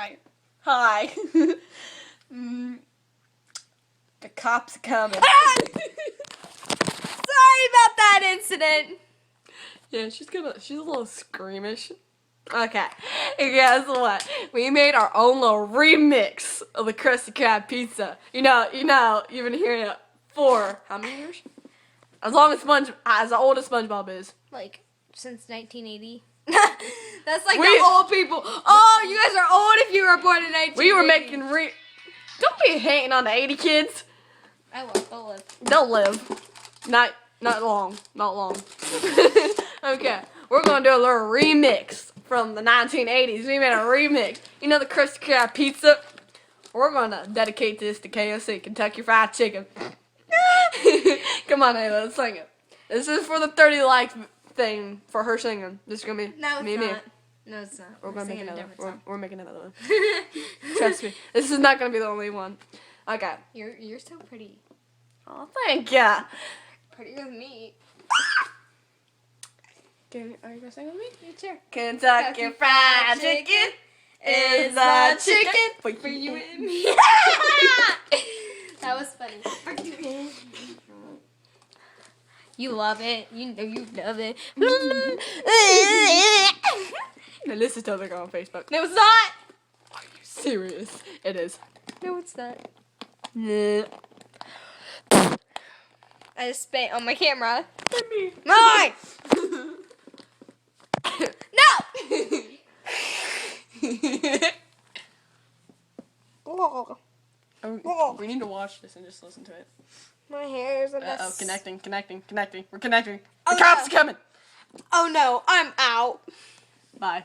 Hi. Hi. The cops are coming. Sorry about that incident. Yeah, she's a little squeamish. Okay, and guess what? We made our own little remix of the Krusty Krab pizza. You've been hearing it for how many years? As old as SpongeBob is. Like, since 1980. That's like We- the old people. Oh, you guys are old if you were born in 1980. We were making Don't be hating on the 80 kids. I will. They'll live. They'll live. Not long. Not long. Okay, we're gonna do a little remix from the 1980s. We made a remix. You know the Krusty Krab pizza? We're gonna dedicate this to KFC, Kentucky Fried Chicken. Come on, Hailey, let's sing it. This is for the 30 likes thing for her singing. This is gonna be No, it's me. not. No, it's not. We're gonna make singing a another. different song. We're making another one. Trust me, this is not gonna be the only one. Okay. You're so pretty. Oh, thank ya. Prettier than me. Are you gonna sing with me? Yeah, sure. Kentucky Fried Chicken is a chicken for you and me. That was funny. You love it. You know you love it. No, this is totally going on Facebook. No, it's not. Are you serious? It is. No, it's not. Nah. I just spit on my camera. Me. Mine! No! Oh, We need to watch this and just listen to it. my hair is a mess. Uh-oh, connecting. We're connecting. Oh, The cops are no. coming. Oh no, I'm out. Bye.